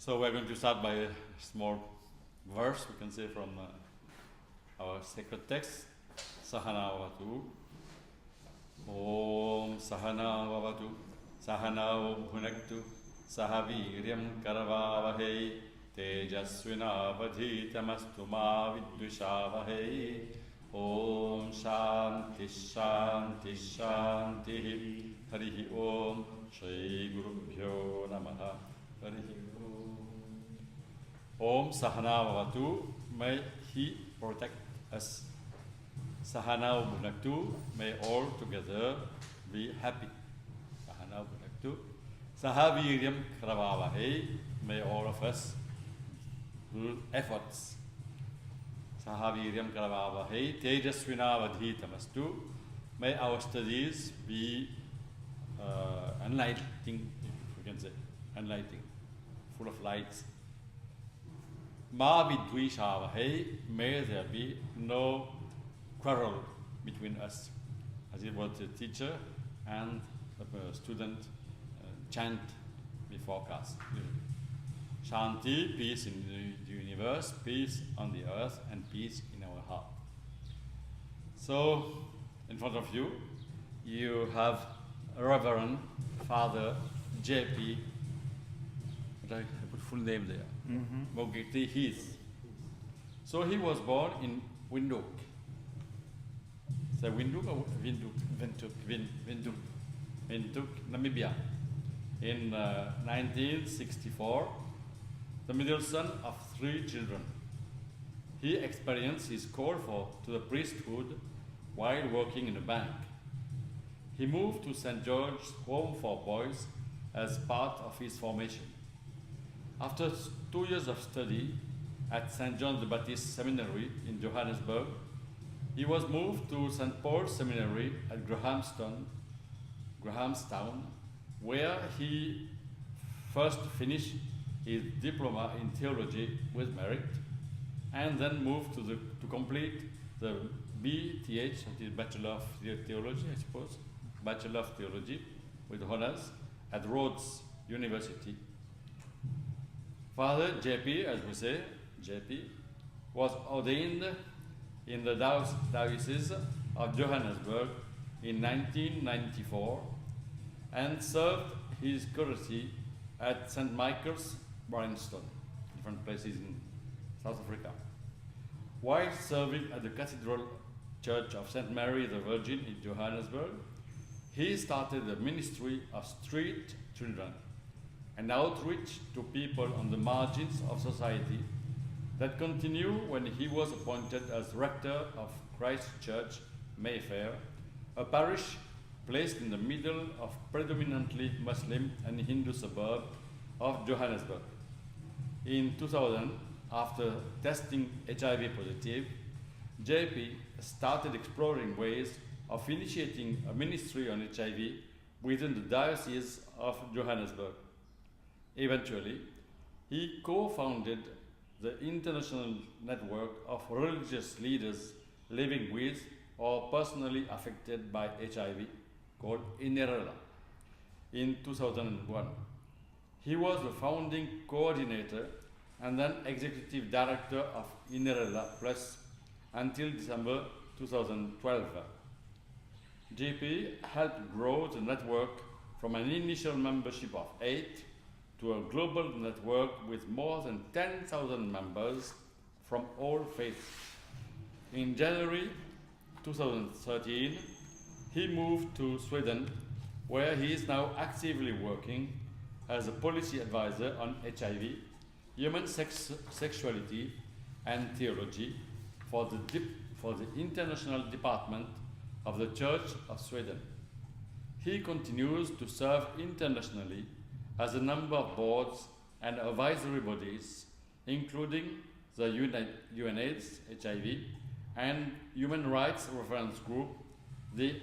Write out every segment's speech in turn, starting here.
So we're going to start by a small verse, we can say, from our sacred text, Sahana Vavatu. Om Sahana Vavatu, Sahana Bhunaktu, Sahaviryam Karavavahei, Tejasvina Vadhitamastu Ma Vidvishavahei. Om Shanti Shanti Shanti Harihi Om Shri Gurubhyo Namaha Harihi Om Sahana Vavatu, may He protect us. Sahana Bhunaktu, may all together be happy. Sahana Bhunaktu. Sahaviryam Karavavahei, may all of us do efforts. Sahaviryam Karavavahei, Tejasvina Vadhitamastu, may our studies be enlightening, we can say, enlightening, full of lights. Ma Vidvishavahei, may there be no quarrel between us, as it was the teacher and the student chant before class. Shanti, peace in the universe, peace on the earth, and peace in our heart. So, in front of you, you have Reverend Father J.P. I put full name there. Mogiti Heath. So he was born in Windhoek. Say Windhoek or Windhoek? Windhoek, Namibia. In 1964, the middle son of 3 children. He experienced his call to the priesthood while working in a bank. He moved to St. George's Home for Boys as part of his formation. After 2 years of study at St. John the Baptist Seminary in Johannesburg, he was moved to St. Paul's Seminary at Grahamstown, where he first finished his diploma in theology with merit, and then moved to complete the BTH, that is Bachelor of Theology, I suppose, Bachelor of Theology with honors at Rhodes University. Father JP, as we say, JP, was ordained in the Diocese of Johannesburg in 1994 and served his curacy at St. Michael's, Bryanston, different places in South Africa. While serving at the Cathedral Church of St. Mary the Virgin in Johannesburg, he started the ministry of street children, an outreach to people on the margins of society that continued when he was appointed as rector of Christ Church, Mayfair, a parish placed in the middle of predominantly Muslim and Hindu suburb of Johannesburg. In 2000, after testing HIV positive, JP started exploring ways of initiating a ministry on HIV within the Diocese of Johannesburg. Eventually, he co-founded the international network of religious leaders living with or personally affected by HIV, called INERELA, in 2001. He was the founding coordinator and then executive director of INERELA Plus until December 2012. JP helped grow the network from an initial membership of 8 to a global network with more than 10,000 members from all faiths. In January 2013, he moved to Sweden, where he is now actively working as a policy advisor on HIV, human sexuality, and theology for the International Department of the Church of Sweden. He continues to serve internationally as a number of boards and advisory bodies, including the UNAIDS HIV and Human Rights Reference Group, the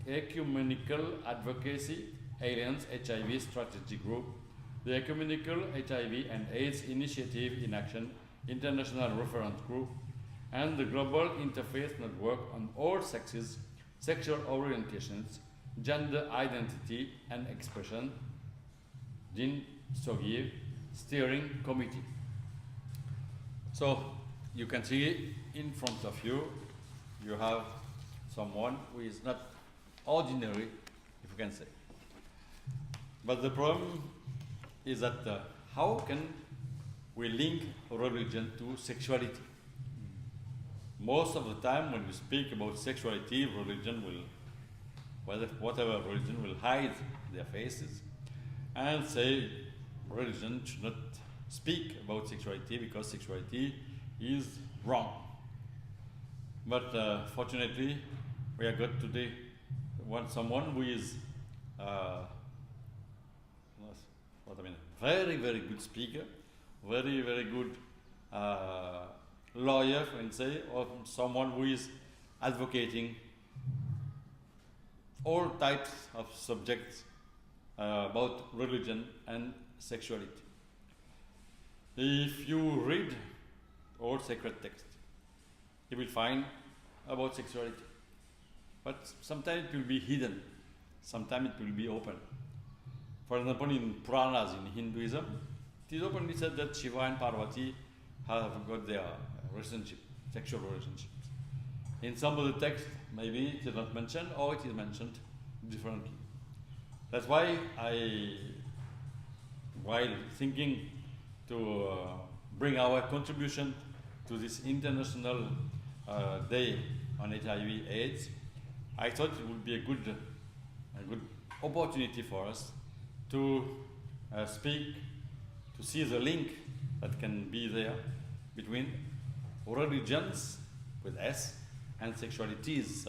Ecumenical Advocacy Alliance HIV Strategy Group, the Ecumenical HIV and AIDS Initiative in Action International Reference Group, and the Global Interfaith Network on All Sexes, Sexual Orientations, Gender Identity and Expression, Din Sogiev, steering committee. So you can see in front of you, you have someone who is not ordinary, if you can say. But the problem is that how can we link religion to sexuality? Most of the time when you speak about sexuality, religion will, whatever religion will hide their faces and say religion should not speak about sexuality because sexuality is wrong. But fortunately, we have got today someone who is very, very good speaker, very, very good lawyer, and say, or someone who is advocating all types of subjects about religion and sexuality. If you read all sacred texts, you will find about sexuality. But sometimes it will be hidden, sometimes it will be open. For example, in Puranas in Hinduism, it is openly said that Shiva and Parvati have got their relationship, sexual relationships. In some of the texts, maybe it is not mentioned, or it is mentioned differently. That's why while thinking to bring our contribution to this International Day on HIV/AIDS, I thought it would be a good opportunity for us to speak, to see the link that can be there between religions with S and sexualities.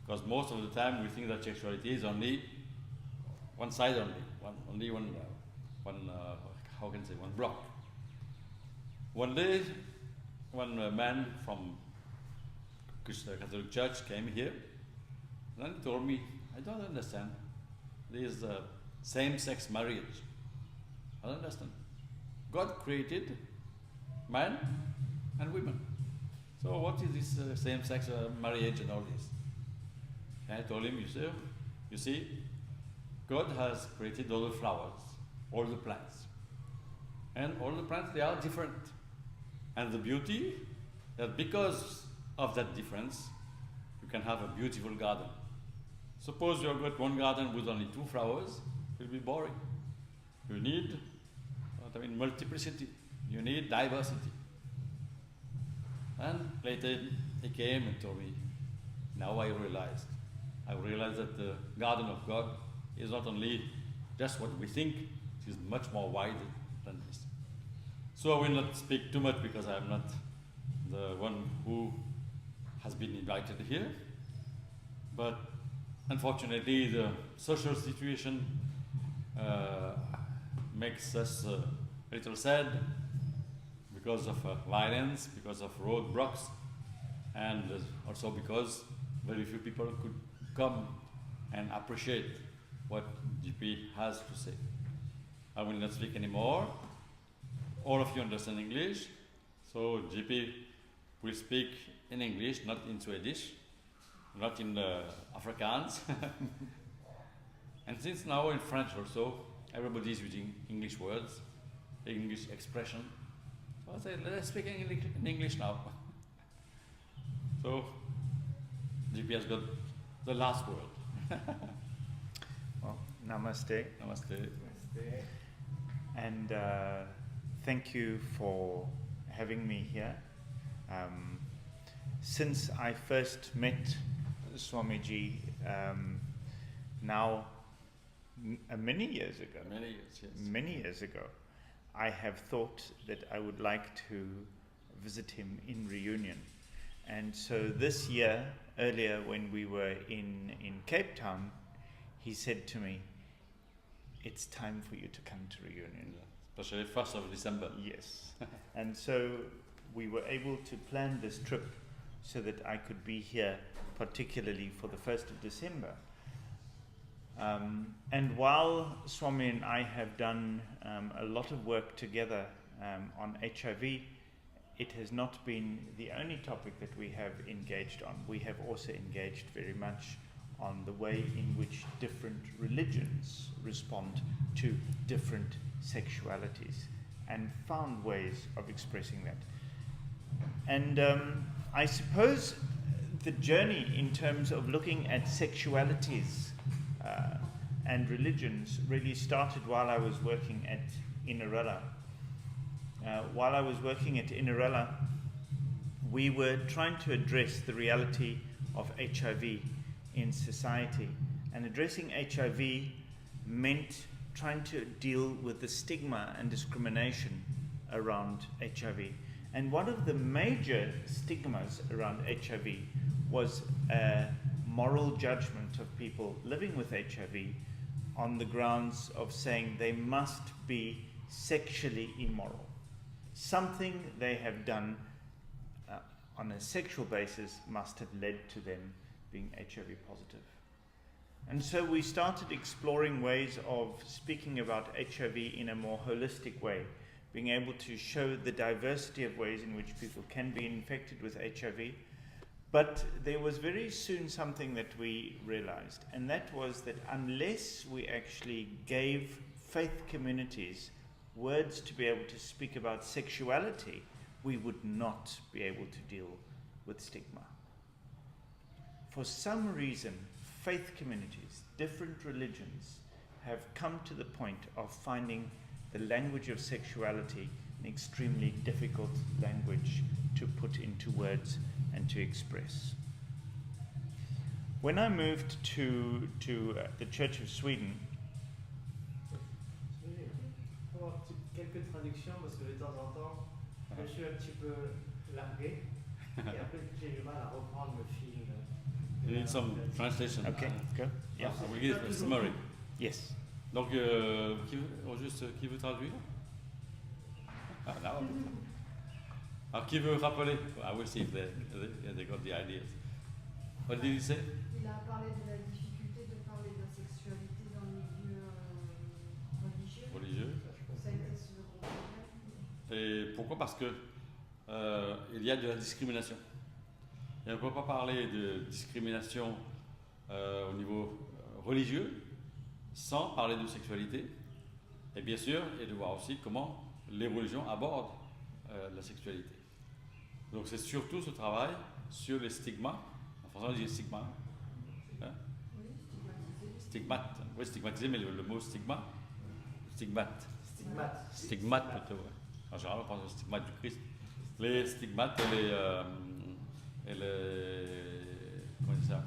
Because most of the time we think that sexuality is only one side only, one how can I say, one block. One day, one man from Catholic Church came here, and he told me, I don't understand this same-sex marriage. I don't understand. God created man and women. So what is this same-sex marriage and all this? And I told him, you see, God has created all the flowers, all the plants. And all the plants, they are different. And the beauty, that because of that difference, you can have a beautiful garden. Suppose you've got one garden with only 2 flowers, it will be boring. You need multiplicity. You need diversity. And later he came and told me, now I realized that the garden of God is not only just what we think, it is much more wide than this. So I will not speak too much because I am not the one who has been invited here. But unfortunately, the social situation makes us a little sad because of violence, because of roadblocks, and also because very few people could come and appreciate what GP has to say. I will not speak anymore. All of you understand English, so GP will speak in English, not in Swedish, not in Afrikaans. And since now in French also, everybody is using English words, English expression. So I say, let's speak in English now. So GP has got the last word. Well, namaste. Namaste. Namaste. And thank you for having me here. Since I first met Swamiji now many years ago, many years ago, I have thought that I would like to visit him in reunion. And so this year, earlier when we were in Cape Town, he said to me, it's time for you to come to reunion. Yeah, especially 1st of December. Yes. And so we were able to plan this trip so that I could be here particularly for the 1st of December. And while Swami and I have done a lot of work together on HIV, it has not been the only topic that we have engaged on. We have also engaged very much on the way in which different religions respond to different sexualities and found ways of expressing that. And I suppose the journey in terms of looking at sexualities and religions really started while I was working at INERELA. While I was working at INERELA, we were trying to address the reality of HIV in society. And addressing HIV meant trying to deal with the stigma and discrimination around HIV. And one of the major stigmas around HIV was a moral judgment of people living with HIV on the grounds of saying they must be sexually immoral. Something they have done on a sexual basis must have led to them being HIV positive. And so we started exploring ways of speaking about HIV in a more holistic way, being able to show the diversity of ways in which people can be infected with HIV. But there was very soon something that we realized, and that was that unless we actually gave faith communities words to be able to speak about sexuality, we would not be able to deal with stigma. For some reason, faith communities, different religions, have come to the point of finding the language of sexuality an extremely difficult language to put into words and to express. When I moved to the Church of Sweden, quelques traductions parce que de temps en temps, je suis un petit peu largué et après j'ai du mal à reprendre le fil. You need some translation. Okay, go. Yeah. I will give a summary. Yes. Donc, qui veut traduire? Ah, now. Alors, qui veut rappeler? I will see if they got the ideas. What did he say? Il a parlé de la difficulté de parler de la sexualité dans le milieu religieux. Ça a été le gros problème. Et pourquoi? Parce que il y a de la discrimination. Et on ne peut pas parler de discrimination au niveau religieux sans parler de sexualité. Et bien sûr, et de voir aussi comment les religions abordent la sexualité. Donc c'est surtout ce travail sur les stigmas. En français on dit stigma. Hein? Oui, stigmatisé. Stigmate. Oui, stigmatisé, mais le mot stigma. Stigmate. Stigmate plutôt. Ouais. En général, on pense au stigmate du Christ. Les stigmates et les. Comment on dit ça?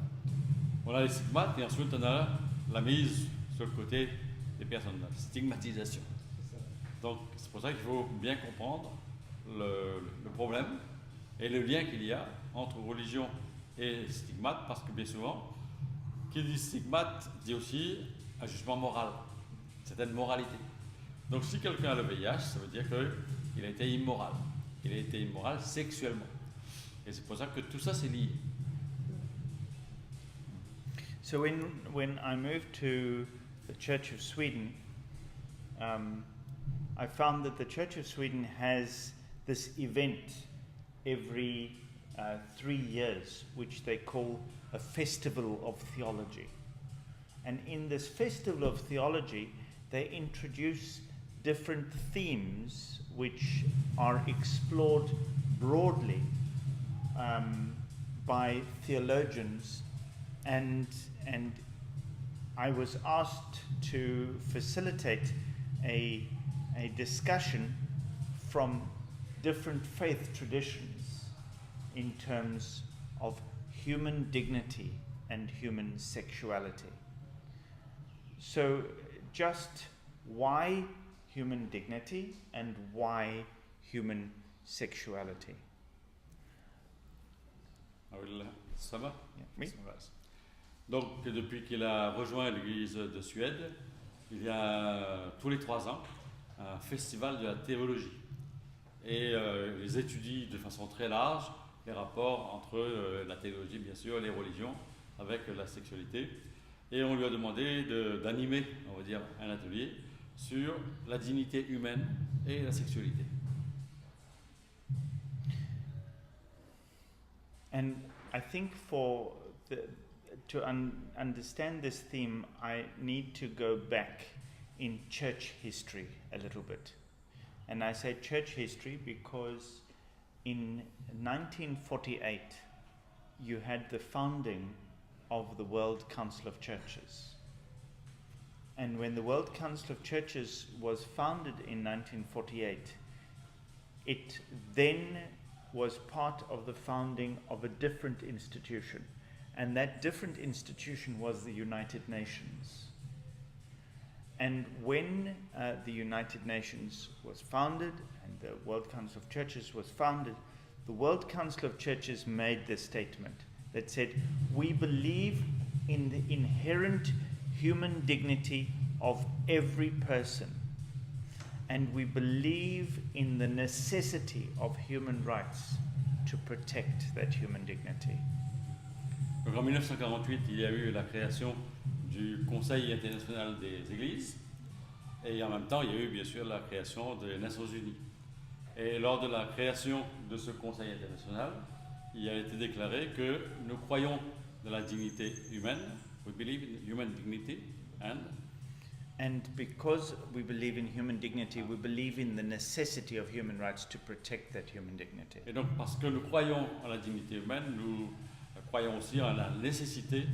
On a les stigmates et ensuite on a la mise sur le côté des personnes. La stigmatisation. Donc c'est pour ça qu'il faut bien comprendre le problème et le lien qu'il y a entre religion et stigmate, parce que bien souvent, qui dit stigmate dit aussi un jugement moral, une certaine moralité. Donc si quelqu'un a le VIH, ça veut dire qu'il a été immoral. Il a été immoral sexuellement. Et c'est pour ça que tout ça c'est lié. So when I moved to the Church of Sweden, I found that the Church of Sweden has this event every 3 years, which they call a Festival of Theology. And in this Festival of Theology, they introduce different themes which are explored broadly by theologians, and I was asked to facilitate a discussion from different faith traditions in terms of human dignity and human sexuality. So just why human dignity and why human sexuality? I will sum up. Yeah. Oui. Donc depuis qu'il a rejoint l'Église de Suède, il y a tous les 3 ans un festival de la théologie. Et ils étudient de façon très large les rapports entre la théologie, bien sûr, les religions, avec la sexualité. Et on lui a demandé d'animer, on va dire, un atelier sur la dignité humaine et la sexualité. And I think to understand this theme, I need to go back in church history a little bit. And I say church history because in 1948 you had the founding of the World Council of Churches. And when the World Council of Churches was founded in 1948, it then was part of the founding of a different institution. And that different institution was the United Nations. And when the United Nations was founded and the World Council of Churches was founded, the World Council of Churches made this statement that said, we believe in the inherent human dignity of every person, and we believe in the necessity of human rights to protect that human dignity. Donc en 1948, il y a eu la création du Conseil international des Églises, et en même temps, il y a eu bien sûr la création des Nations Unies. Et lors de la création de ce Conseil international, il a été déclaré que nous croyons dans la dignité humaine, we believe in human dignity, and because we believe in human dignity, we believe in the necessity of human rights to protect that human dignity. Et donc parce que nous croyons en la dignité humaine, nous croyons aussi en la nécessité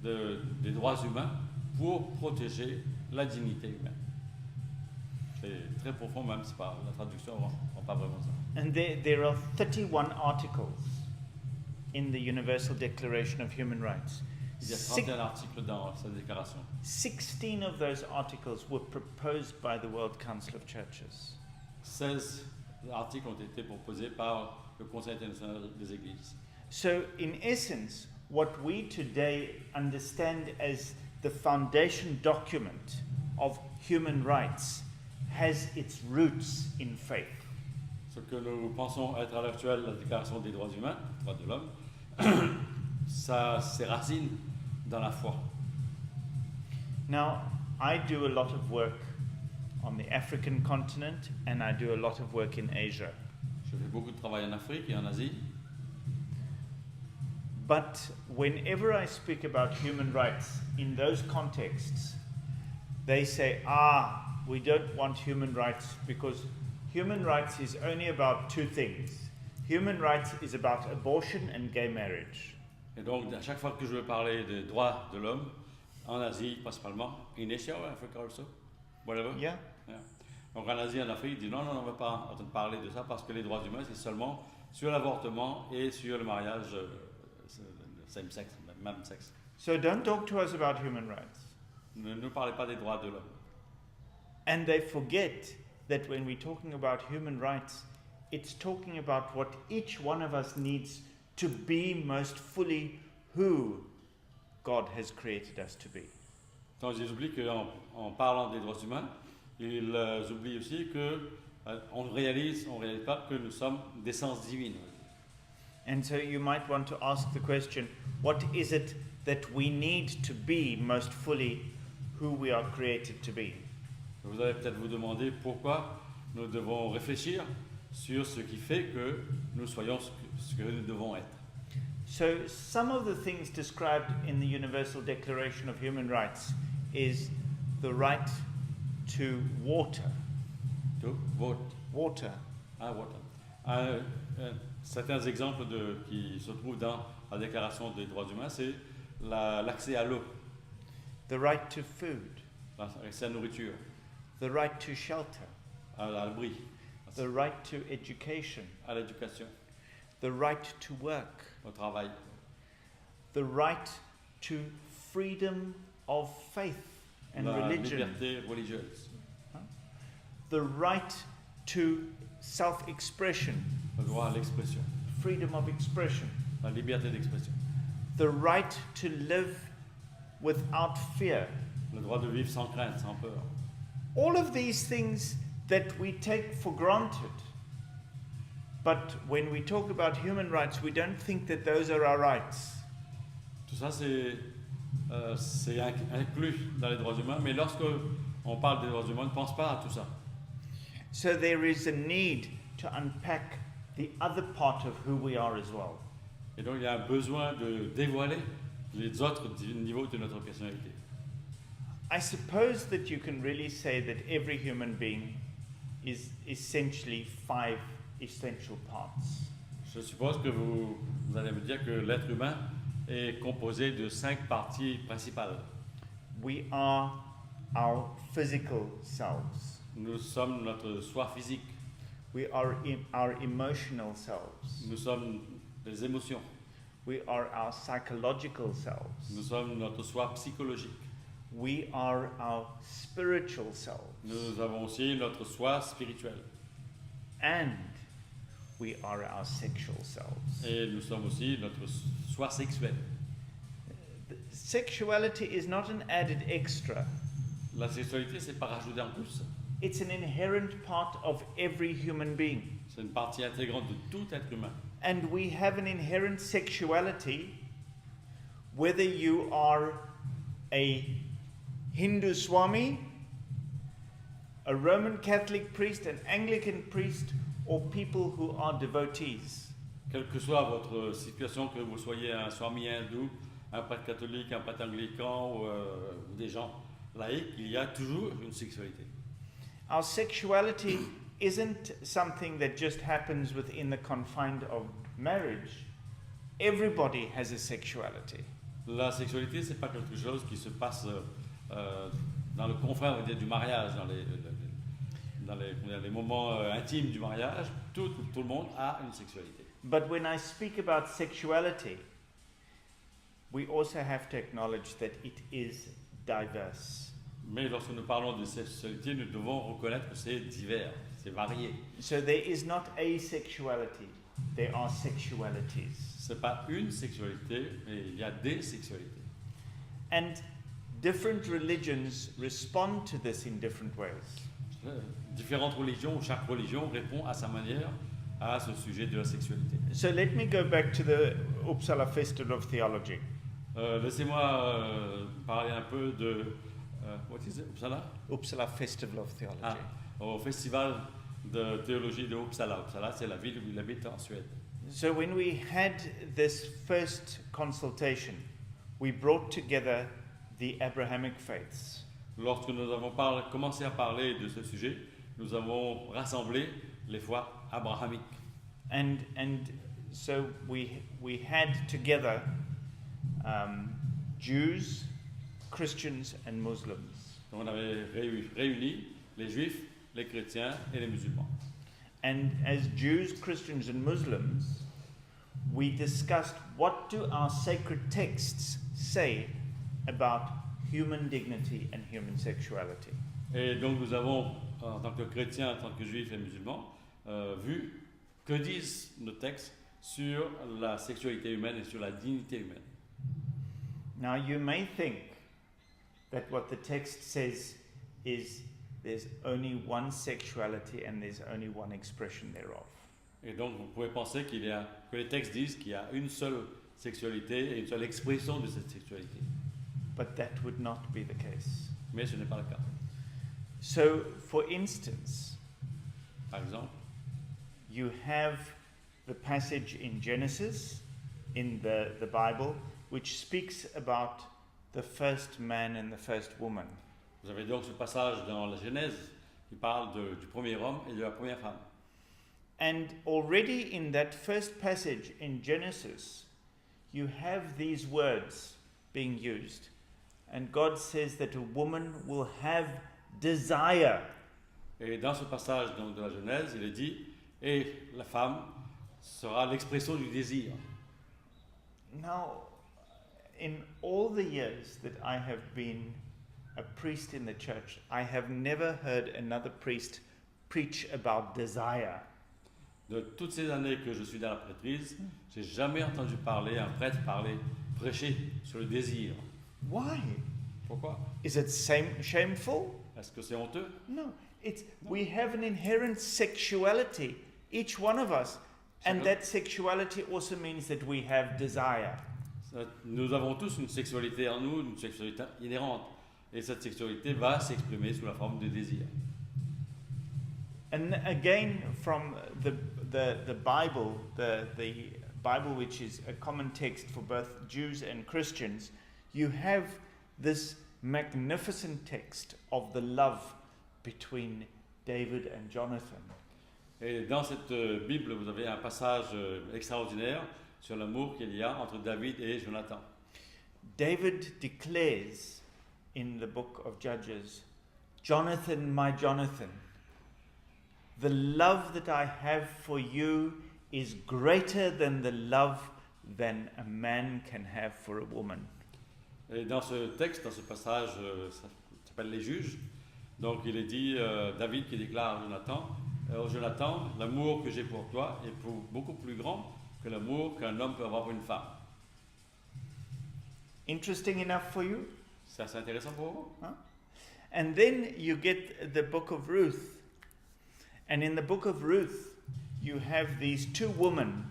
des droits humains pour protéger la dignité humaine. C'est très profond, même si par la traduction on rend pas vraiment ça. And there are 31 articles in the Universal Declaration of Human Rights. Il y a 31 articles dans cette déclaration. 16 of those articles were proposed by the World Council of Churches. 16 articles ont été proposés par le Conseil international des Églises. So, in essence, what we today understand as the foundation document of human rights has its roots in faith. Ce que nous pensons être à l'heure actuelle la Déclaration des droits humains, droits de l'homme, ça ses racines dans la foi. Now, I do a lot of work on the African continent and I do a lot of work in Asia. Je fais beaucoup de travail en Afrique et en Asie. But whenever I speak about human rights in those contexts, they say, we don't want human rights because human rights is only about two things. Human rights is about abortion and gay marriage. Et donc, à chaque fois que je veux parler des droits de l'homme, en Asie principalement, in Asia, Africa also, whatever. Yeah. Donc en Asie, en Afrique, ils disent non, on ne va pas entendre parler de ça parce que les droits humains, c'est seulement sur l'avortement et sur le mariage same sex, même sexe. So don't talk to us about human rights. Ne nous parlez pas des droits de l'homme. And they forget that when we're talking about human rights, it's talking about what each one of us needs to be most fully who God has created us to be. Donc ils oublient qu'en parlant des droits humains, ils oublient aussi qu'on ne réalise pas que nous sommes d'essence divine. And so you might want to ask the question, what is it that we need to be most fully who we are created to be? Vous allez peut-être vous demander pourquoi nous devons réfléchir sur ce qui fait que nous soyons ce que nous devons être. So some of the things described in the Universal Declaration of Human Rights is the right to water. To vote. Water. Water. Certains exemples qui se trouvent dans la Déclaration des droits humains, c'est l'accès à l'eau, The right to food. l'accès à la nourriture, The right to shelter. à l'abri, The right to education. à l'éducation, The right to work. au travail, The right to freedom of faith and la religion. liberté religieuse, The right to self-expression. le droit à l'expression, Freedom of expression. la liberté d'expression, The right to live without fear. le droit de vivre sans crainte, sans peur. All of these things that we take for granted. But when we talk about human rights, we don't think that those are our rights. Tout ça, c'est inclus dans les droits humains, mais lorsque on parle des droits humains, on ne pense pas à tout ça. So there is a need to unpack the other part of who we are as well. Et donc, il y a un besoin de dévoiler les autres niveaux de notre personnalité. I suppose that you can really say that every human being is essentially 5 essential parts. Je suppose que vous allez me dire que l'être humain est composé de 5 parties principales. We are our physical selves. Nous sommes notre soi physique. We are our emotional selves. Nous sommes les émotions. We are our psychological selves. Nous sommes notre soi psychologique. We are our spiritual selves. Nous avons aussi notre soi spirituel. And we are our sexual selves. Et nous sommes aussi notre soi sexuel. Sexuality is not an added extra. La sexualité, c'est pas rajouter en plus. It's an inherent part of every human being. C'est une partie intégrante de tout être humain. And we have an inherent sexuality whether you are a Hindu Swami, a Roman Catholic priest, an Anglican priest, or people who are devotees. Quelle que soit votre situation, que vous soyez un swami hindou, un prêtre catholique, un prêtre anglican ou des gens laïcs, il y a toujours une sexualité. Our sexuality isn't something that just happens within the confines of marriage. Everybody has a sexuality. La sexualité, c'est pas quelque chose qui se passe dans le confin du mariage, dans les moments intimes du mariage. Tout le monde a une sexualité. But when I speak about sexuality, we also have to acknowledge that it is diverse. Mais lorsque nous parlons de sexualité, nous devons reconnaître que c'est divers, c'est varié. So there is not asexuality, there are sexualities. C'est pas une sexualité, mais il y a des sexualités. And different religions respond to this in different ways. Différentes religions, chaque religion répond à sa manière à ce sujet de la sexualité. So let me go back to the Uppsala Festival of Theology. Laissez-moi parler un peu de what is it, Uppsala? Uppsala Festival of Theology. Au festival de théologie de Uppsala. Uppsala, c'est la ville où il habite en Suède. So when we had this first consultation, we brought together the Abrahamic faiths. Lorsque nous avons commencé à parler de ce sujet, nous avons rassemblé les foi abrahamiques. And so we had together Jews, Christians and Muslims. On avait réuni les juifs, les chrétiens et les musulmans. And as Jews, Christians and Muslims, we discussed what do our sacred texts say about human dignity and human sexuality. Et donc nous avons, en tant que chrétiens, en tant que juifs et musulmans, vu que disent nos textes sur la sexualité humaine et sur la dignité humaine. Now you may think that what the text says is there's only one sexuality and there's only one expression thereof. Et donc vous pouvez penser que les textes disent qu'il y a une seule sexualité et une seule expression de cette sexualité. But that would not be the case. Mais ce n'est pas le cas. So, for instance, Par exemple, you have the passage in Genesis, in the Bible, which speaks about the first man and the first woman. vous avez donc ce passage dans la Genèse qui parle du premier homme et de la première femme. And already in that first passage in Genesis, you have these words being used. And God says that a woman will have desire. Et dans ce passage donc, de la Genèse, il est dit « Et la femme sera l'expression du désir ». Now, in all the years that I have been a priest in the church, I have never heard another priest preach about desire. De toutes ces années que je suis dans la prêtrise, j'ai jamais entendu un prêtre prêcher sur le désir. Why? Pourquoi? Is it shameful? Est-ce que c'est honteux? No. We have an inherent sexuality, each one of us, and that sexuality also means that we have desire. Nous avons tous une sexualité en nous, une sexualité inhérente, et cette sexualité va s'exprimer sous la forme de désir. And again, from the Bible, the Bible, which is a common text for both Jews and Christians, you have this magnificent text of the love between David and Jonathan. Et dans cette Bible, vous avez un passage extraordinaire sur l'amour qu'il y a entre David et Jonathan. David declares in the book of Judges, Jonathan, my Jonathan, the love that I have for you is greater than the love than a man can have for a woman. Et dans ce texte, dans ce passage, ça s'appelle les Juges. Donc il est dit, David qui déclare à Jonathan, Jonathan, l'amour que j'ai pour toi est beaucoup plus grand que l'amour qu'un homme peut avoir pour une femme. Interesting enough for you? C'est assez intéressant pour vous? Huh? And then you get the book of Ruth. And in the book of Ruth, you have these two women,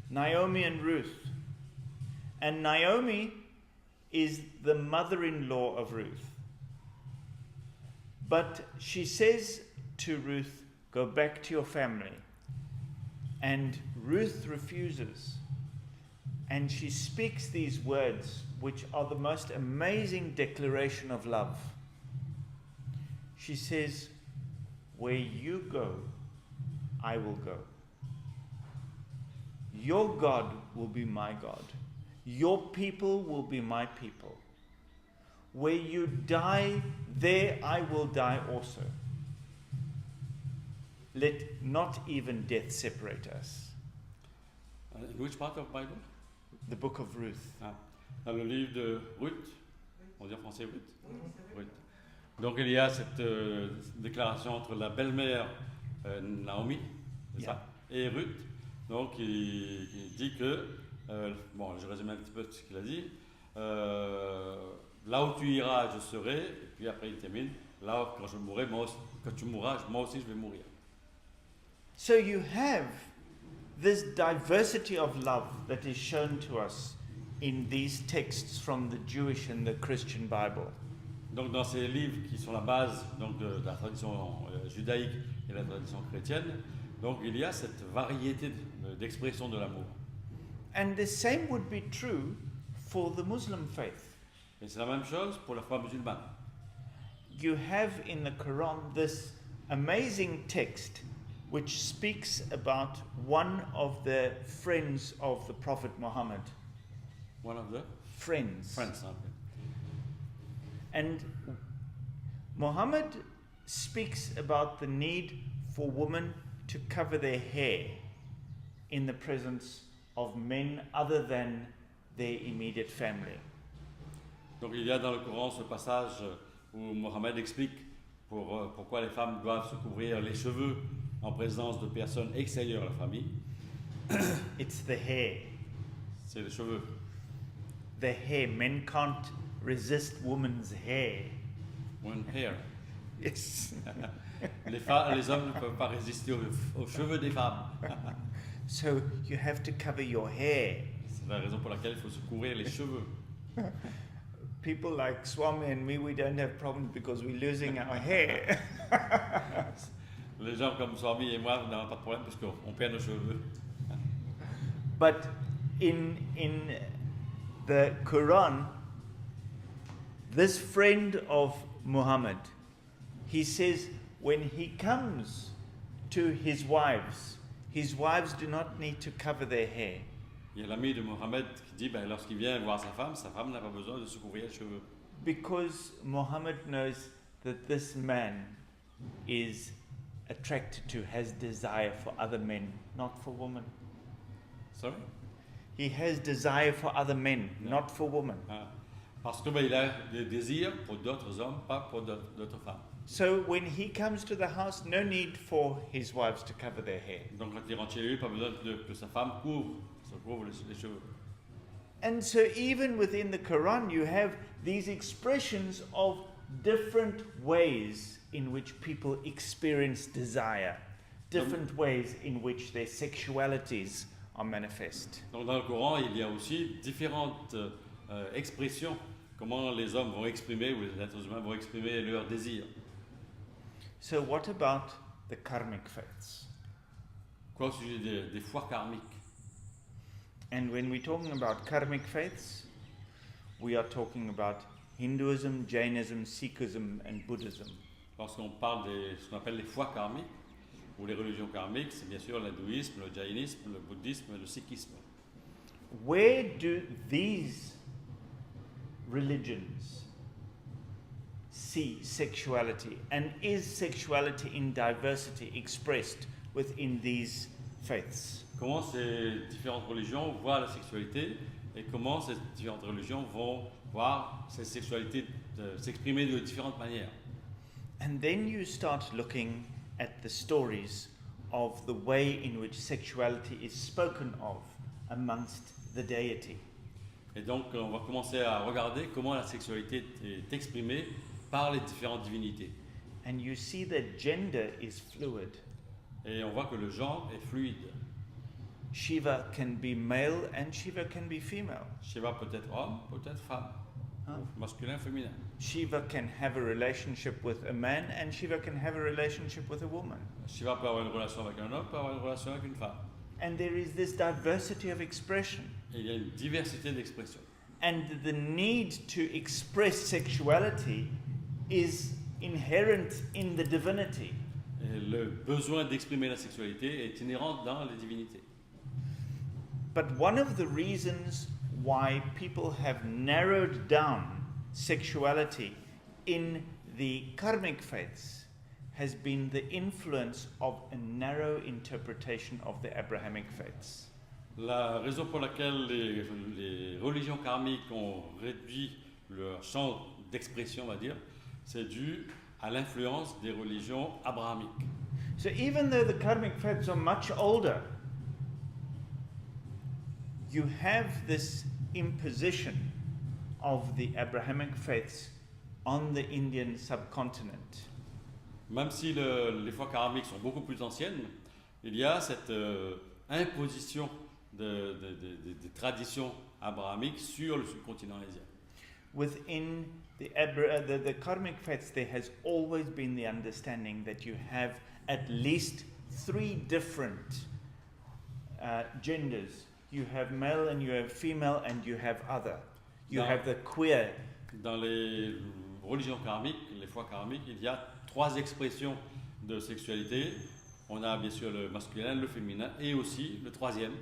Naomi and Ruth. And Naomi is the mother-in-law of Ruth. But she says to Ruth, go back to your family. And Ruth refuses. And she speaks these words, which are the most amazing declaration of love. She says, where you go, I will go. Your God will be my God. Your people will be my people. Where you die, there I will die also. Let not even death separate us. In which part of Bible? The book of Ruth. Ah, dans le livre de Ruth, on dit en français Ruth? Ruth. Donc il y a cette déclaration entre la belle-mère Naomi, c'est ça, et Ruth. Donc il dit que, bon, je résume un petit peu ce qu'il a dit, là où tu iras, je serai, et puis après il termine, là où quand je mourrai, quand tu mourras, moi aussi je vais mourir. So you have this diversity of love that is shown to us in these texts from the Jewish and the Christian Bible. Donc dans ces livres qui sont la base donc, de la tradition judaïque et la tradition chrétienne, donc il y a cette variété d'expressions de l'amour. And the same would be true for the Muslim faith. Et c'est la même chose pour la foi musulmane. You have in the Quran this amazing text which speaks about one of the friends of the Prophet Muhammad. One of the friends. Friends, okay. And Muhammad speaks about the need for women to cover their hair in the presence of men other than their immediate family. Donc il y a dans le Coran ce passage où Mohammed explique pourquoi les femmes doivent se couvrir les cheveux en présence de personnes extérieures à la famille. It's the hair. C'est les cheveux. The hair. Men can't resist women's hair. One hair. Yes. Les hommes ne peuvent pas résister aux cheveux des femmes. So you have to cover your hair. C'est la raison pour laquelle il faut se couvrir les cheveux. People like Swami and me, we don't have problems because we're losing our hair. Les gens comme Swami et moi, nous n'avons pas de problème parce qu'on perd nos cheveux. But in the Quran, this friend of Muhammad, he says when he comes to his wives do not need to cover their hair. Il y a l'ami de Mohammed qui dit lorsqu'il vient voir sa femme n'a pas besoin de se couvrir les cheveux. Because Muhammad knows that this man is attracted to, has desire for other men, not for women. Sorry? He has desire for other men, not for women. Ah. Parce que il a des désirs pour d'autres hommes, pas pour d'autres femmes. So when he comes to the house, no need for his wives to cover their hair. Donc quand il rentre chez lui, pas besoin que sa femme couvre les cheveux. And so even within the Quran, you have these expressions of different ways in which people experience desire, different ways in which their sexualities are manifest. Donc dans le Coran, il y a aussi différentes expressions, comment les hommes vont exprimer, ou les êtres humains vont exprimer leurs désirs. So what about the karmic faiths? Quoi au sujet des foi karmiques? And when we're talking about karmic faiths, we are talking about Hinduism, Jainism, Sikhism, and Buddhism. Lorsqu'on parle de ce qu'on appelle les foi karmiques, ou les religions karmiques, c'est bien sûr l'hindouisme, le jainisme, le bouddhisme et le sikhisme. Where do these religions see sexuality, and is sexuality in diversity expressed within these faiths? Comment ces différentes religions voient la sexualité et comment ces différentes religions vont voir cette sexualité s'exprimer de différentes manières. And then you start looking at the stories of the way in which sexuality is spoken of amongst the deity. Et donc on va commencer à regarder comment la sexualité est exprimée par les différentes divinités. And you see that gender is fluid. Et on voit que le genre est fluide. Shiva can be male and Shiva can be female. Shiva peut être homme, peut être femme, masculin, féminin. Shiva can have a relationship with a man and Shiva can have a relationship with a woman. Shiva peut avoir une relation avec un homme, peut avoir une relation avec une femme. And there is this diversity of expression. Et il y a une diversité d'expression. And the need to express sexuality is inherent in the divinity. Et le besoin d'exprimer la sexualité est inhérent dans les divinités. But one of the reasons why people have narrowed down sexuality in the karmic faiths has been the influence of a narrow interpretation of the Abrahamic faiths. La raison pour laquelle les religions karmiques ont réduit leur champ d'expression, on va dire, c'est dû à l'influence des religions abrahamiques. So even though the karmic faiths are much older, you have this imposition of the Abrahamic faiths on the Indian subcontinent. Même si les foi karmiques sont beaucoup plus anciennes, il y a cette imposition des traditions abrahamiques sur le subcontinent indien. Within the karmic faiths, there has always been the understanding that you have at least 3 different genders. You have male and you have female and you have other. You have the queer. Dans les religions karmiques, les foi karmiques, il y a 3 expressions de sexualité. On a bien sûr le masculin, le féminin et aussi le troisième,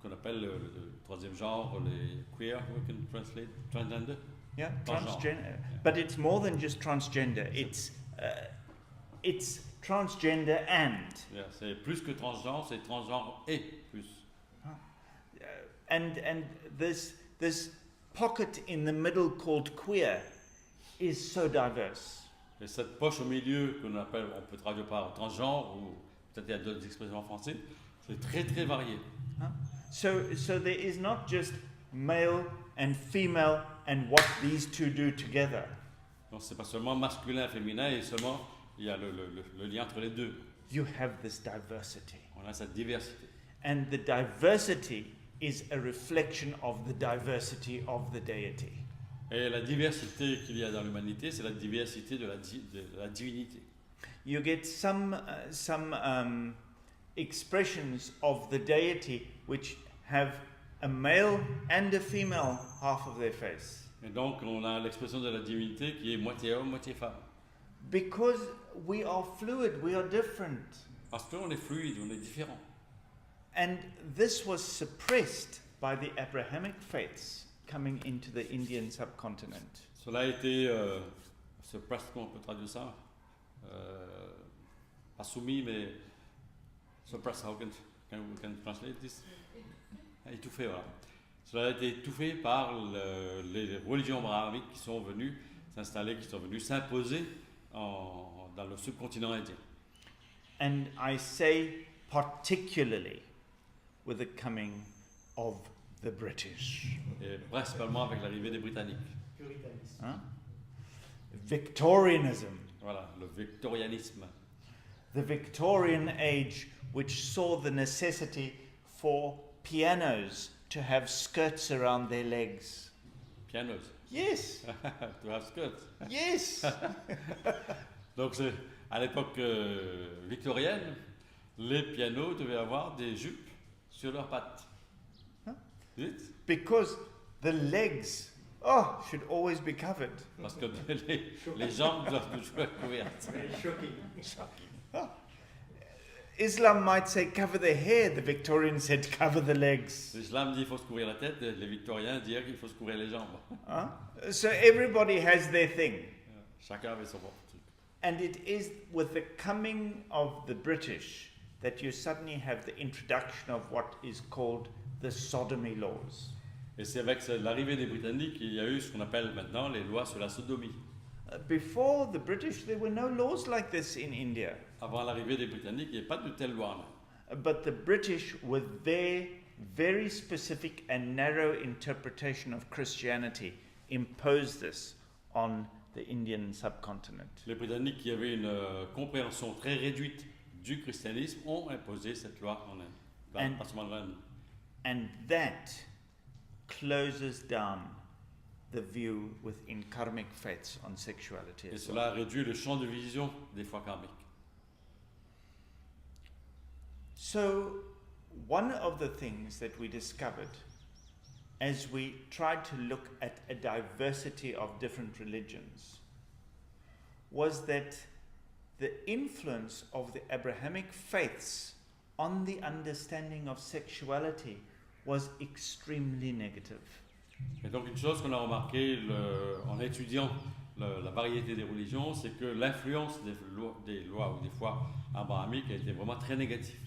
qu'on appelle le troisième genre, les queer, we can translate, transgender. Yeah, transgender. But it's more than just transgender. It's transgender and. Yeah, c'est plus que transgenre, c'est transgenre et plus. And this pocket in the middle called queer is so diverse. Et cette poche au milieu qu'on appelle, on peut traduire par transgenre ou peut-être il y a d'autres expressions en français, c'est très très varié. So there is not just male and female and what these two do together. Donc c'est pas seulement masculin et féminin et seulement il y a le lien entre les deux. You have this diversity. On a cette diversité. And the diversity is a reflection of the diversity of the deity. Et la diversité qu'il y a dans l'humanité, c'est la diversité de la divinité. You get some expressions of the deity which have a male and a female half of their face. Et donc on a l'expression de la divinité qui est moitié homme, moitié femme. Because we are fluid, we are different. Parce qu'on est fluide, on est différent. And this was suppressed by the Abrahamic faiths coming into the Indian subcontinent. Cela a été, comment on peut traduire ça? Pas soumis, mais suppressed, how we can translate this? Étouffé, voilà. Cela a été étouffé par les religions abrahamiques qui sont venues s'installer, qui sont venues s'imposer dans le subcontinent indien. And I say particularly with the coming of the British. Et principalement avec l'arrivée des Britanniques. Puritanisme. Huh? Victorianism. Voilà, le victorianisme. The Victorian age, which saw the necessity for pianos to have skirts around their legs. Pianos. Yes. To have skirts. Yes. Donc c'est à l'époque victorienne, les pianos devaient avoir des jupes sur leurs pattes. Huh? Vite. Because the legs should always be covered. Parce que les jambes doivent toujours être couvertes. Oh. Islam might say cover the hair, the Victorians said cover the legs. L'islam dit qu'il faut se couvrir la tête, les victoriens disent qu'il faut se couvrir les jambes. So everybody has their thing. Chacun avait son propre truc. And it is with the coming of the British that you suddenly have the introduction of what is called the sodomy laws. Et c'est avec l'arrivée des Britanniques qu'il y a eu ce qu'on appelle maintenant les lois sur la sodomie. Before the British, there were no laws like this in India. Avant l'arrivée des Britanniques, il n'y avait pas de telle loi en Inde. But the British, with their very specific and narrow interpretation of Christianity, imposed this on the Indian subcontinent. Les Britanniques, qui avaient une compréhension très réduite du christianisme, ont imposé cette loi en Inde. And that closes down the view within karmic faiths on sexuality. Et cela réduit le champ de vision des foi karmiques. So, one of the things that we discovered as we tried to look at a diversity of different religions was that the influence of the Abrahamic faiths on the understanding of sexuality was extremely negative. Et donc une chose qu'on a remarqué en étudiant la variété des religions, c'est que l'influence des lois ou des foi abrahamiques a été vraiment très négative.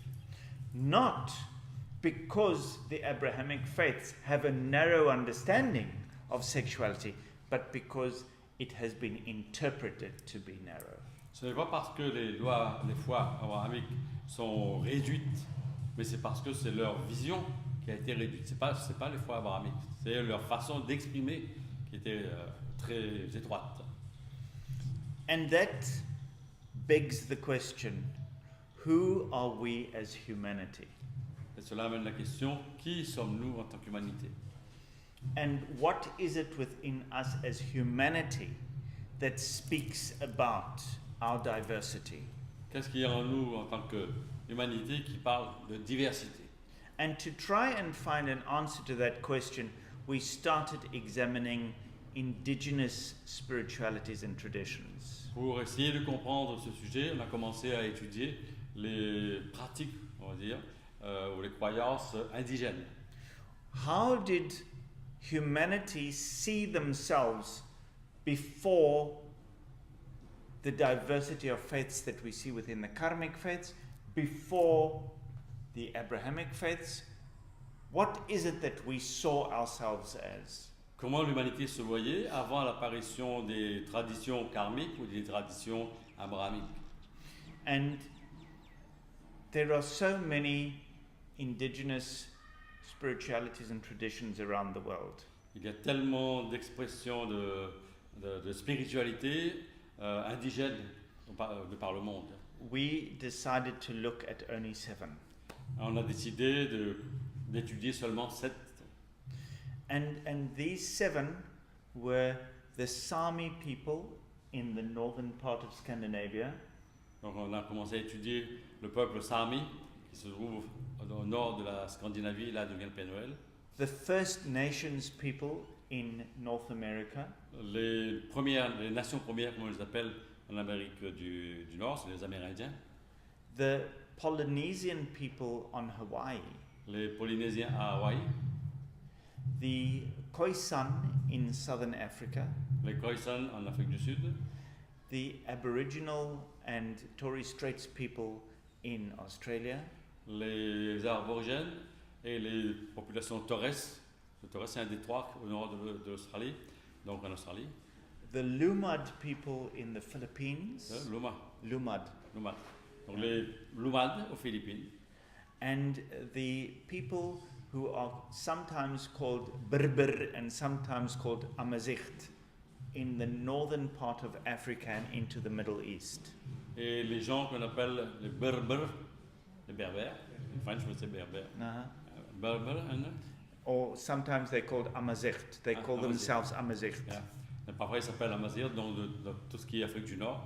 Not because the Abrahamic faiths have a narrow understanding of sexuality, but because it has been interpreted to be narrow. Ce n'est pas parce que les foi abrahamiques sont réduites, mais c'est parce que c'est leur vision qui a été réduite. C'est pas les foi abrahamiques, c'est leur façon d'exprimer qui était très étroite. And that begs the question, who are we as humanity? Et cela amène la question, qui sommes-nous en tant qu'humanité? And what is it within us as humanity that speaks about our diversity? Qu'est-ce qu'il y a en nous en tant qu'humanité qui parle de diversité? And to try and find an answer to that question, we started examining indigenous spiritualities and traditions. Pour essayer de comprendre ce sujet, on a commencé à étudier les pratiques, on va dire, ou les croyances indigènes. How did humanity see themselves before the diversity of faiths that we see within the karmic faiths, before the Abrahamic faiths? What is it that we saw ourselves as? Comment l'humanité se voyait avant l'apparition des traditions karmiques ou des traditions abrahamiques? And there are so many indigenous spiritualities and traditions around the world. Il y a tellement d'expressions de spiritualité indigène de par le monde. We decided to look at only 7. On a décidé d'étudier seulement 7. And these 7 were the Sami people in the northern part of Scandinavia. Donc on a commencé à étudier le peuple Sami qui se trouve au nord de la Scandinavie, là d'où vient le Père Noël. The First Nations people in North America. Les nations premières, comme on les appelle en Amérique du Nord, c'est les Amérindiens. The Polynesian people on Hawaii. Les Polynésiens à Hawaï. The Khoisan in southern Africa. Les Khoisan en Afrique du Sud. The Aboriginal and Torres Straits people in Australia. Les aborigènes et les populations Torres. Le Torres, c'est un détroit au nord de l'Australie, donc en Australie. The Lumad people in the Philippines. Lumad. Donc les Lumad aux Philippines. And the people who are sometimes called Berber and sometimes called Amazight in the northern part of Africa and into the Middle East. Et les gens qu'on appelle les Berbères, les Berbères, en French we say Berbères. Berbères, or sometimes they're called Amazight. They call themselves Amazight. Yeah. Et parfois ils s'appellent Amazight dans tout ce qui est Afrique du Nord.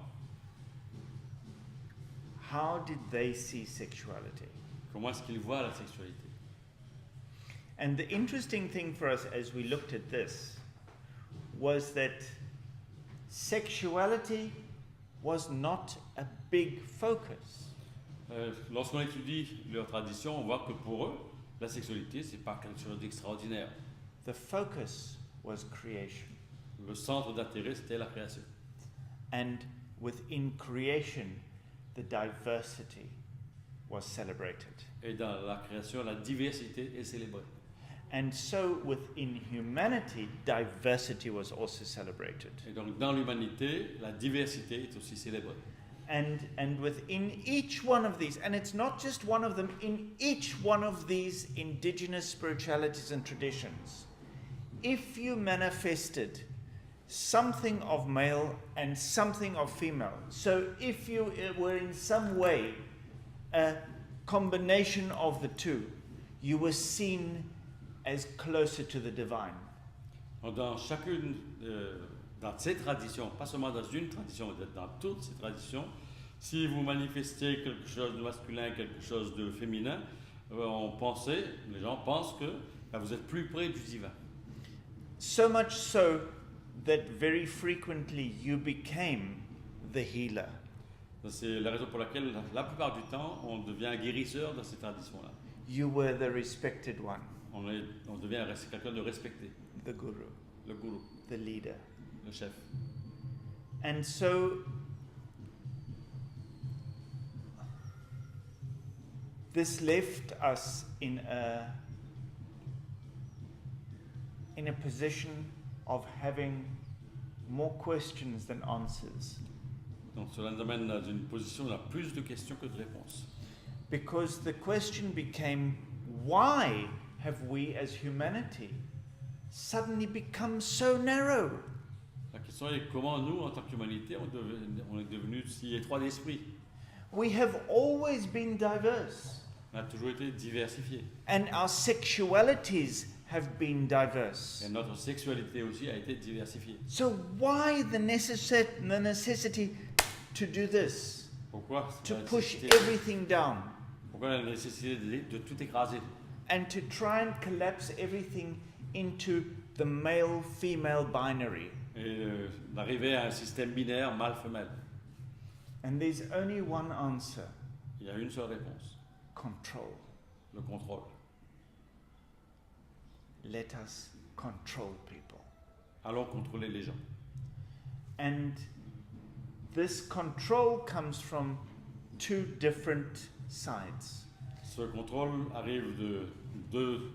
How did they see sexuality? Comment est-ce qu'ils voient la sexualité? And the interesting thing for us as we looked at this was that sexuality was not a big focus. Lorsqu'on étudie leur tradition, on voit que pour eux, la sexualité, c'est pas quelque chose d'extraordinaire. The focus was creation. Le centre d'intérêt, c'était la création. And within creation, the diversity was celebrated. Et dans la création, la diversité est célébrée. And so within humanity, diversity was also celebrated. Et donc dans l'humanité, la diversité est aussi célébrée. And within each one of these, and it's not just one of them, in each one of these indigenous spiritualities and traditions, if you manifested something of male and something of female, so if you were in some way a combination of the two, you were seen as closer to the divine. Dans chacune, dans ces traditions, pas seulement dans une tradition, mais dans toutes ces traditions, si vous manifestez quelque chose de masculin, quelque chose de féminin, les gens pensent que vous êtes plus près du divin. So much so that very frequently you became the healer. C'est la raison pour laquelle la plupart du temps, on devient guérisseur dans ces traditions-là. You were the respected one. On devient quelqu'un de respecté. The guru. Le gourou. The leader. Le chef. And so this left us in a position of having more questions than answers. Donc cela nous amène dans une position où on a plus de questions que de réponses. Because the question became, why have we as humanity suddenly become so narrow? La question est comment nous, en tant qu'humanité, on est devenus si étroits d'esprit. We have always been diverse. On a toujours été diversifiés. And our sexualities have been diverse. Et notre sexualité aussi a été diversifiée. So why the necessity to do this? Pourquoi? To push everything down. Pourquoi la nécessité de tout écraser? And to try and collapse everything into the male-female binary. Et d'arriver à un système binaire mâle-femelle. And there's only one answer. Il y a une seule réponse. Control. Le contrôle. Let us control people. Allons contrôler les gens. And this control comes from two different sides. Ce contrôle arrive de deux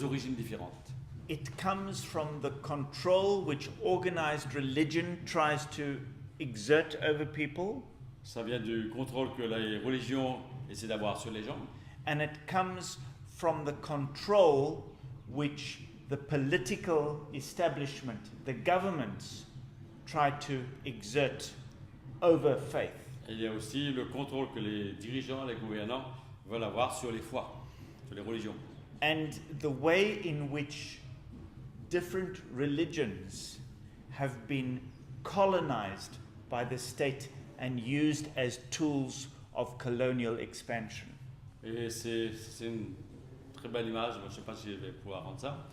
origines différentes. It comes from the control which organized religion tries to exert over people. Ça vient du contrôle que les religions essaient d'avoir sur les gens. And it comes from the control which the political establishment, the governments, try to exert over faith. Et il y a aussi le contrôle que les dirigeants, les gouvernants veulent avoir sur les foi, sur les religions. And the way in which different religions have been colonized by the state and used as tools of colonial expansion. Et c'est une très belle image, je ne sais pas si je vais pouvoir rendre ça.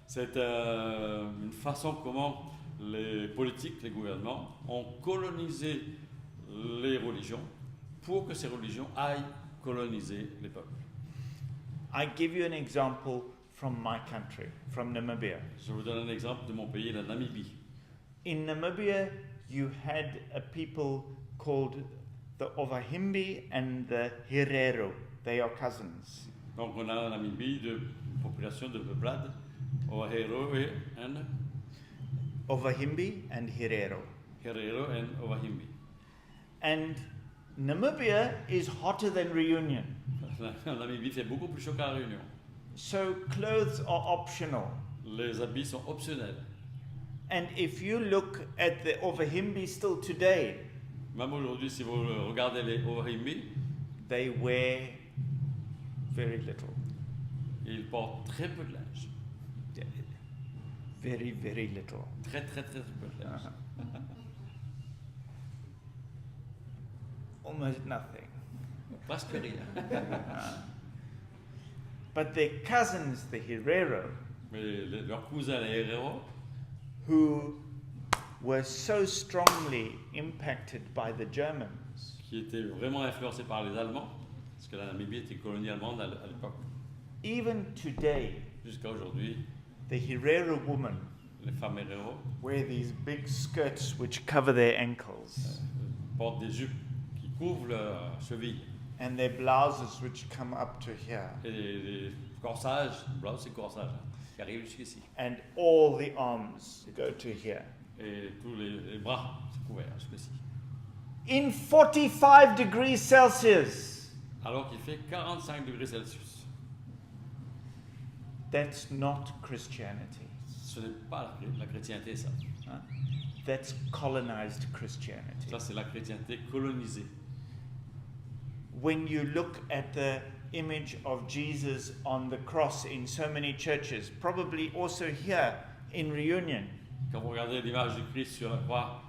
C'est une façon comment les politiques, les gouvernements ont colonisé les religions pour que ces religions aillent coloniser les peuples. I give you an example from my country, from Namibia. Je vous donne un exemple de mon pays, la Namibie. In Namibia, you had a people called the Ovahimbi and the Herero. They are cousins. Donc on a en Namibie une population de peuplades, Ovahero and Ovahimbi and Herero. Herero and Ovahimbi. And Namibia is hotter than Reunion. La Namibie fait beaucoup plus chaud qu'à la Réunion. So clothes are optional. Les habits sont optionnels. And if you look at the Ovahimbi still today, Même aujourd'hui, si vous regardez les Ovahimbi, they wear very little. ils portent très peu de linge. Very, very little. Très peu de linge. Almost nothing. Presque rien. But their cousins, the Herero, Mais leurs cousins, les héros, who were so strongly impacted by the Germans, qui étaient vraiment influencés par les Allemands, parce que la Namibie était colonie allemande à l'époque. even today, Jusqu'à aujourd'hui, the Herero women les femmes héros wear these big skirts which cover their ankles, portent des jupes qui couvrent leurs chevilles and their blouses which come up to here, et des corsages, blouse et corsages, qui arrivent jusqu'ici. and all the arms go to here. Et tous les bras sont couverts jusqu'ici. In 45 degrees Celsius. Alors qu'il fait 45 degrés Celsius. That's not Christianity. Ce n'est pas la chrétienté, ça. Huh? That's colonized Christianity. Ça, c'est la chrétienté colonisée. When you look at the image of Jesus on the cross in so many churches, probably also here in Reunion, Quand vous regardez l'image du Christ sur la croix,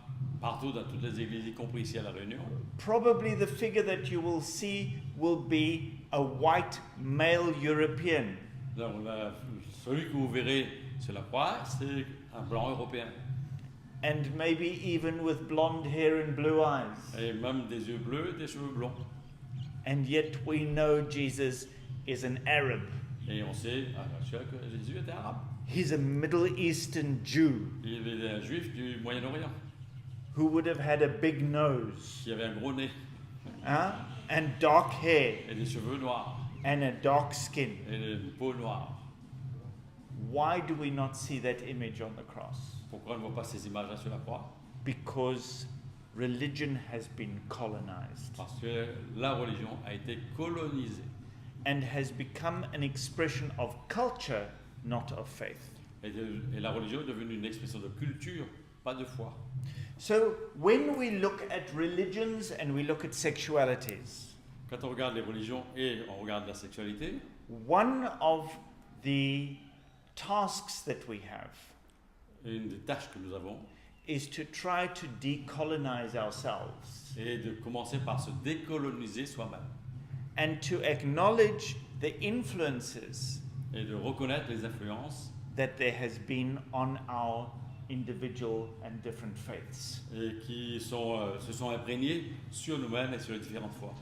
partout dans toutes les églises, y compris ici à La Réunion, probably the figure that you will see will be a white male European. donc, celui que vous verrez sur la croix, c'est un blanc européen. And maybe even with blonde hair and blue eyes. Et même des yeux bleus et des cheveux blonds. And yet we know Jesus is an Arab. Et on sait, que Jésus était arabe. He's a Middle Eastern Jew Il était un juif du Moyen-Orient, who would have had a big nose, qui avait un gros nez, and dark hair et des cheveux noirs, and a dark skin. et une peau noire. Why do we not see that image on the cross? Pourquoi on ne voit pas ces images-là sur la croix? Because religion has been colonized Parce que la religion a été colonisée and has become an expression of culture, not of faith. et la religion est devenue une expression de culture, pas de foi. So when we look at religions and we look at sexualities, Quand on regarde les religions et on regarde la sexualité, one of the tasks that we have une des tâches que nous avons is to try to decolonize ourselves est de commencer par se décoloniser soi-même and to acknowledge the influences et de reconnaître les influences that there has been on our individual and different faiths. et qui se sont imprégnés sur nous-mêmes et sur les différentes foi.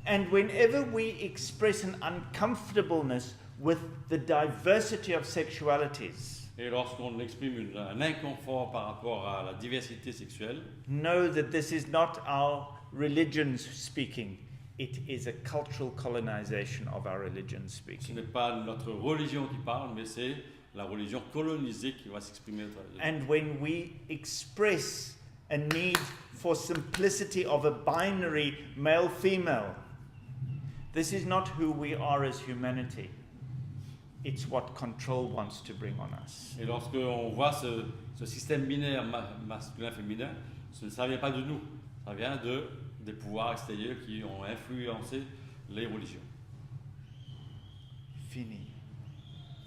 And whenever we express an uncomfortableness with the diversity of sexualities, Et lorsqu'on exprime un inconfort par rapport à la diversité sexuelle, know that this is not our religions speaking. It is a cultural colonization of our religion ce speaking. n'est pas notre religion qui parle, mais c'est la religion colonisée qui va s'exprimer au travers de And when we express a need for simplicity of a binary male-female, this is not who we are as humanity. It's what control wants to bring on us. Et lorsqu'on voit ce système binaire masculin-féminin, ça ne vient pas de nous, ça vient des pouvoirs extérieurs qui ont influencé les religions. Fini.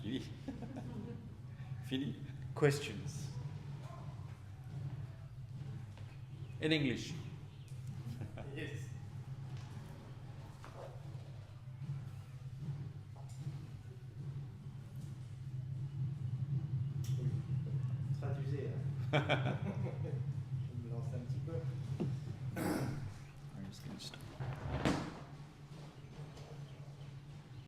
Fini. Fini. Questions? In English. Yes. Traduisez.